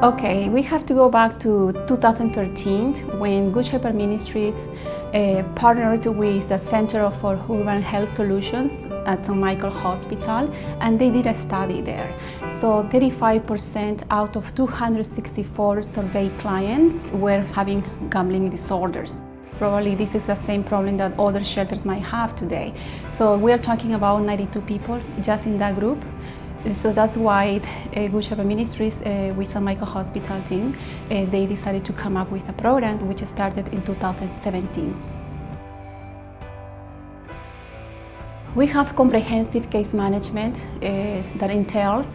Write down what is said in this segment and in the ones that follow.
Okay, we have to go back to 2013 when Good Shepherd Ministries partnered with the Center for Urban Health Solutions at St. Michael Hospital, and they did a study there. So 35% out of 264 surveyed clients were having gambling disorders. Probably this is the same problem that other shelters might have today. So we're talking about 92 people just in that group. So that's why Good Shepherd Ministries with St. Michael Hospital team, they decided to come up with a program which started in 2017. We have comprehensive case management that entails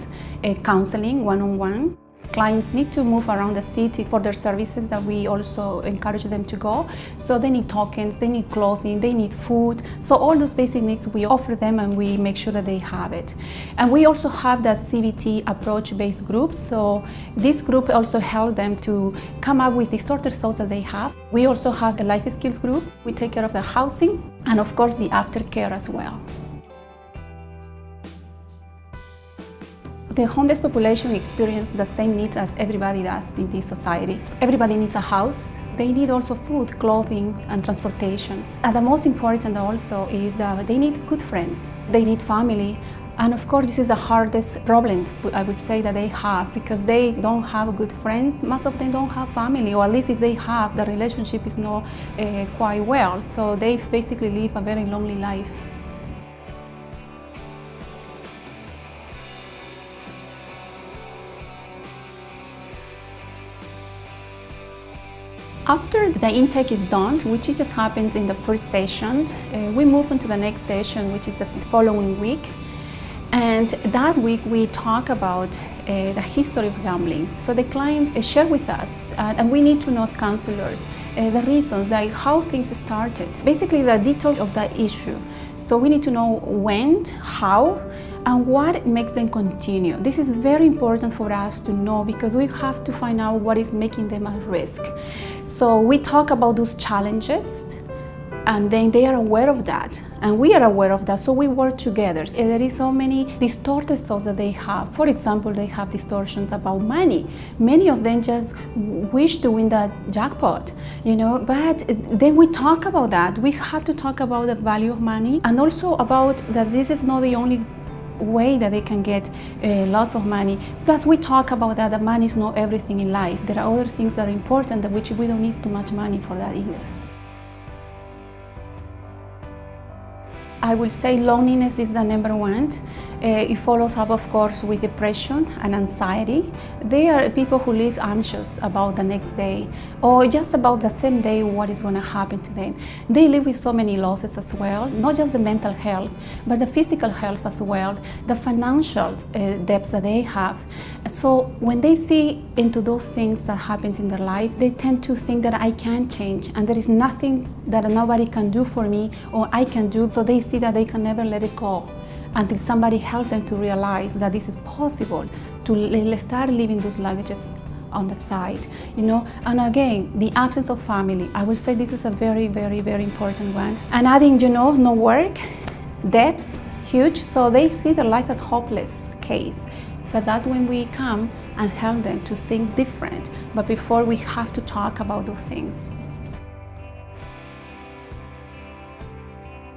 counseling one-on-one. Clients need to move around the city for their services that we also encourage them to go. So they need tokens, they need clothing, they need food. So all those basic needs we offer them and we make sure that they have it. And we also have the CBT approach-based groups. So this group also helps them to come up with distorted thoughts that they have. We also have a life skills group. We take care of the housing and of course the aftercare as well. The homeless population experiences the same needs as everybody does in this society. Everybody needs a house. They need also food, clothing, and transportation. And the most important also is that they need good friends. They need family. And of course, this is the hardest problem, I would say, that they have, because they don't have good friends. Most of them don't have family, or at least if they have, the relationship is not quite well. So they basically live a very lonely life. After the intake is done, which just happens in the first session, we move on to the next session, which is the following week. And that week we talk about the history of gambling. So the clients share with us, and we need to know as counselors, the reasons, like how things started. Basically the details of the issue. So we need to know when, how, and what makes them continue. This is very important for us to know because we have to find out what is making them at risk. So we talk about those challenges and then they are aware of that and we are aware of that, so we work together. There is so many distorted thoughts that they have. For example, they have distortions about money. Many of them just wish to win the jackpot, but then we talk about that. We have to talk about the value of money and also about that this is not the only way that they can get lots of money. Plus we talk about that money is not everything in life. There are other things that are important that which we don't need too much money for that either. I would say loneliness is the number one. It follows up, of course, with depression and anxiety. They are people who live anxious about the next day or just about the same day what is going to happen to them. They live with so many losses as well, not just the mental health, but the physical health as well, the financial debts that they have. So when they see into those things that happens in their life, they tend to think that I can't change and there is nothing that nobody can do for me or I can do. So they see that they can never let it go until somebody helps them to realize that this is possible, to start leaving those luggages on the side, And again, the absence of family, I will say this is a very, very, very important one. And adding, no work, debts, huge, so they see their life as hopeless case. But that's when we come and help them to think different. But before we have to talk about those things.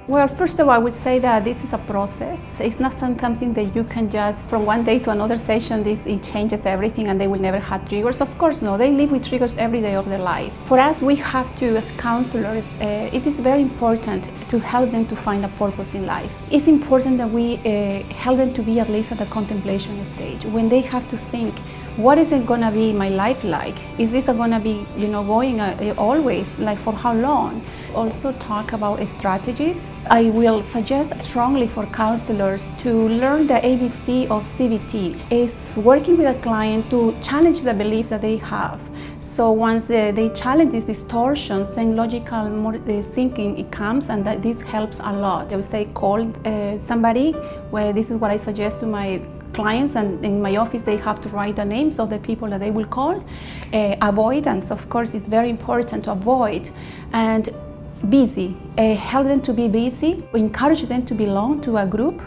Well, first of all, I would say that this is a process. It's not something that you can just, from one day to another session, it changes everything and they will never have triggers. Of course, no, they live with triggers every day of their lives. For us, we have to, as counselors, it is very important to help them to find a purpose in life. It's important that we help them to be at least at the contemplation stage, when they have to think, what is it going to be my life like? Is this going to be, going always, like for how long? Also talk about strategies. I will suggest strongly for counselors to learn the ABC of CBT. It's working with a client to challenge the beliefs that they have. So once they challenge these distortions, then logical thinking it comes, and that this helps a lot. I would say call somebody, where this is what I suggest to my clients, and in my office they have to write the names of the people that they will call. Avoidance, of course, is very important to avoid. And busy, help them to be busy, encourage them to belong to a group,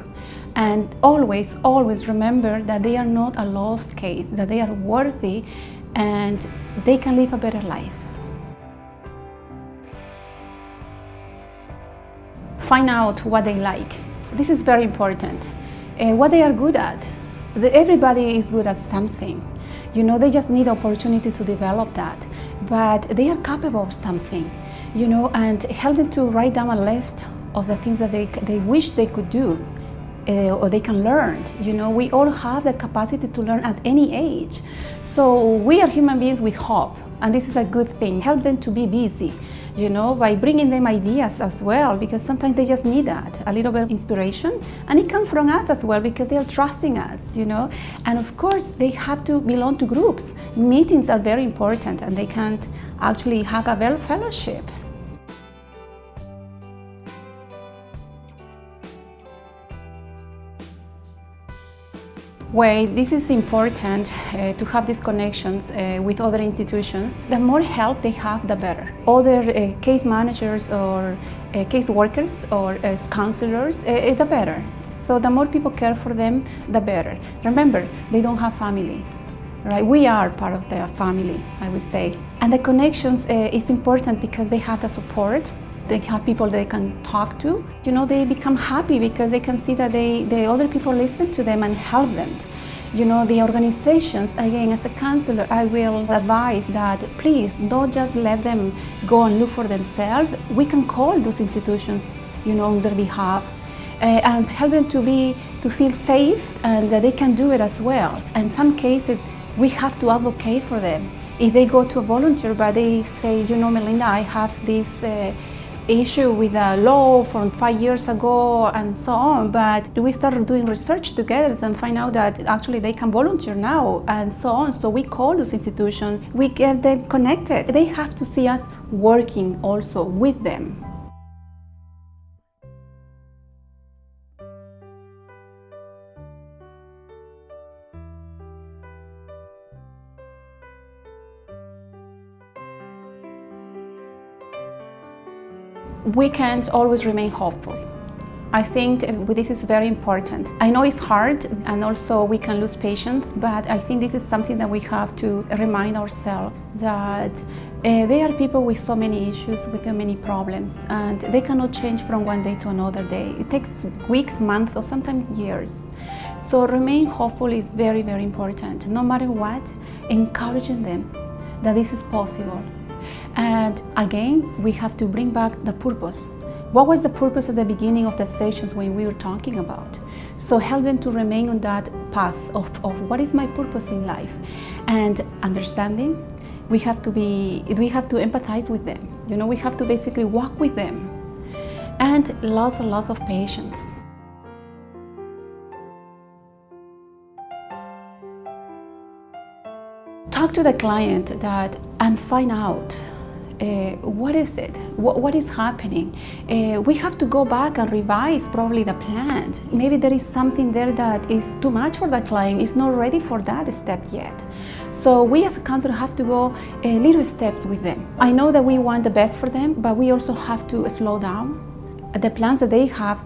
and always remember that they are not a lost case, that they are worthy and they can live a better life. Find out what they like. This is very important. What they are good at. Everybody is good at something. They just need opportunity to develop that. But they are capable of something, and help them to write down a list of the things that they wish they could do. Or they can learn. We all have the capacity to learn at any age. So we are human beings with hope, and this is a good thing. Help them to be busy, by bringing them ideas as well, because sometimes they just need that, a little bit of inspiration, and it comes from us as well, because they are trusting us, And of course, they have to belong to groups. Meetings are very important, and they can't actually have a fellowship. Well, this is important to have these connections with other institutions. The more help they have, the better. Other case managers or case workers or counselors, the better. So the more people care for them, the better. Remember, they don't have families, right? We are part of their family, I would say. And the connections is important because they have the support. They have people they can talk to. They become happy because they can see that the other people listen to them and help them. The organizations, again, as a counselor, I will advise that please don't just let them go and look for themselves. We can call those institutions, on their behalf, and help them to feel safe, and that they can do it as well. In some cases, we have to advocate for them. If they go to a volunteer, but they say, Melinda, I have this issue with a law from 5 years ago and so on, but we started doing research together and find out that actually they can volunteer now and so on. So we call those institutions, we get them connected. They have to see us working also with them. We can't always remain hopeful. I think this is very important. I know it's hard, and also we can lose patience, but I think this is something that we have to remind ourselves that there are people with so many issues, with so many problems, and they cannot change from one day to another day. It takes weeks, months, or sometimes years. So remain hopeful is very, very important. No matter what, encouraging them that this is possible. And again, we have to bring back the purpose. What was the purpose at the beginning of the sessions when we were talking about? So help them to remain on that path of what is my purpose in life, and understanding. We have to empathize with them. We have to basically walk with them, and lots and lots of patience. Talk to the client and find out what is it, what is happening. We have to go back and revise probably the plan. Maybe there is something there that is too much for the client, is not ready for that step yet. So we as a counselor have to go little steps with them. I know that we want the best for them, but we also have to slow down. The plans that they have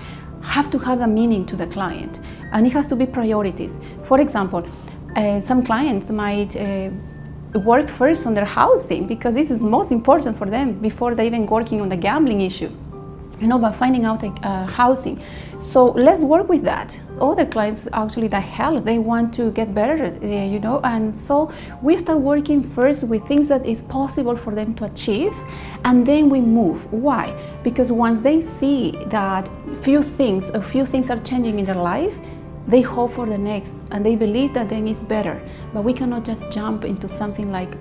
to have a meaning to the client, and it has to be priorities. For example, some clients might work first on their housing because this is most important for them before they even working on the gambling issue, by finding out housing. So let's work with that. Other clients actually the health, they want to get better, and so we start working first with things that is possible for them to achieve, and then we move. Why? Because once they see that a few things are changing in their life, they hope for the next, and they believe that then it's better. But we cannot just jump into something like,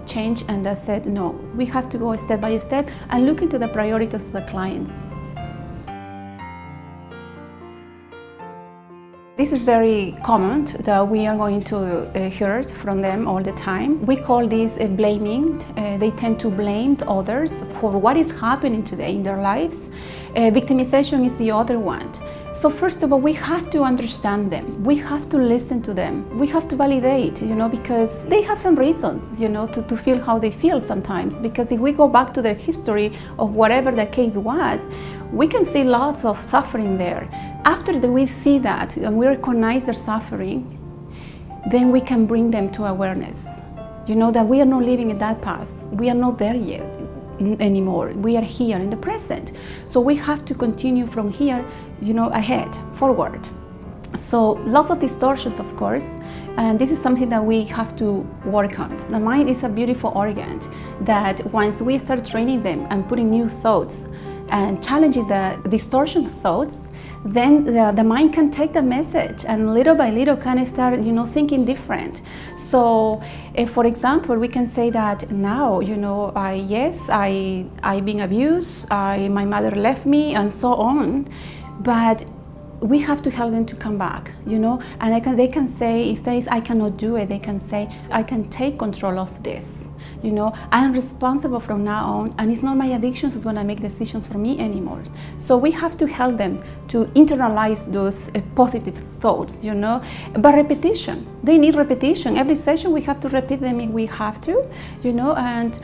change and that's it. No, we have to go step by step and look into the priorities of the clients. This is very common that we are going to hear from them all the time. We call this blaming. They tend to blame others for what is happening today in their lives. Victimization is the other one. So first of all, we have to understand them. We have to listen to them. We have to validate, because they have some reasons, to feel how they feel sometimes. Because if we go back to the history of whatever the case was, we can see lots of suffering there. After we see that and we recognize their suffering, then we can bring them to awareness. that we are not living in that past. We are not there yet anymore. We are here in the present. So we have to continue from here, ahead, forward. So lots of distortions, of course, and this is something that we have to work on. The mind is a beautiful organ that once we start training them and putting new thoughts and challenging the distortion thoughts, then the mind can take the message and little by little can start, thinking different. So, for example, we can say that now, I been abused, my mother left me, and so on, but we have to help them to come back, and they can say, instead of I cannot do it, they can say, I can take control of this. I am responsible from now on, and it's not my addiction who's going to make decisions for me anymore. So we have to help them to internalize those positive thoughts, but repetition. They need repetition. Every session we have to repeat them if we have to, and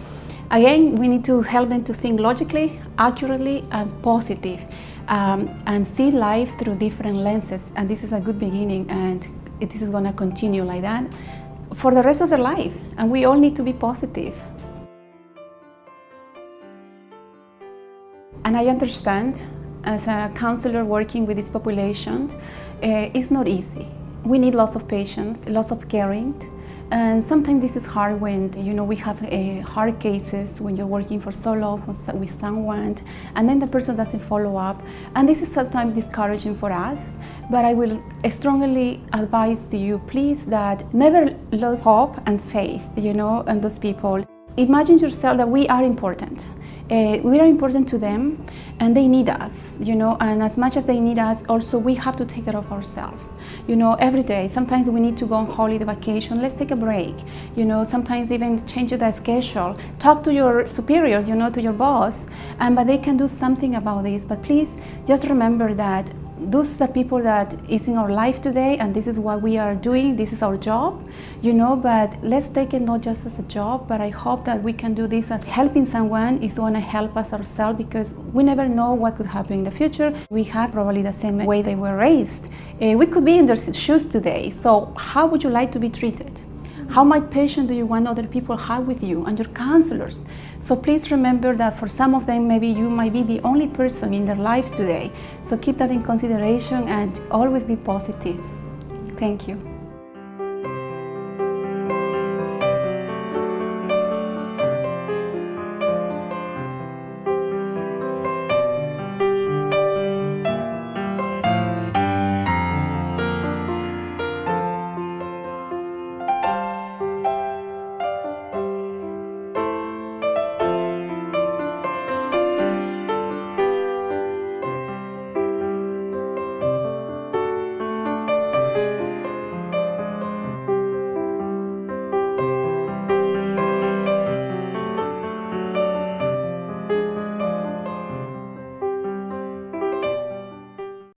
again, we need to help them to think logically, accurately, and positive, and see life through different lenses. And this is a good beginning, and this is going to continue like that for the rest of their life, and we all need to be positive. And I understand, as a counselor working with this population, it's not easy. We need lots of patience, lots of caring, and sometimes this is hard when we have hard cases when you're working for so long with someone and then the person doesn't follow up, and this is sometimes discouraging for us. But I will strongly advise to you, please, that never lose hope and faith, in those people. Imagine yourself that we are important. We are important to them, and they need us, and as much as they need us, also we have to take care of ourselves, every day. Sometimes we need to go on holiday vacation, let's take a break, sometimes even change the schedule, talk to your superiors, to your boss, but they can do something about this. But please just remember that those are the people that is in our life today, and this is what we are doing. This is our job, but let's take it not just as a job, but I hope that we can do this as helping someone is going to help us ourselves, because we never know what could happen in the future. We have probably the same way they were raised. We could be in their shoes today. So how would you like to be treated? How much patience do you want other people have with you and your counselors? So please remember that for some of them, maybe you might be the only person in their lives today. So keep that in consideration and always be positive. Thank you.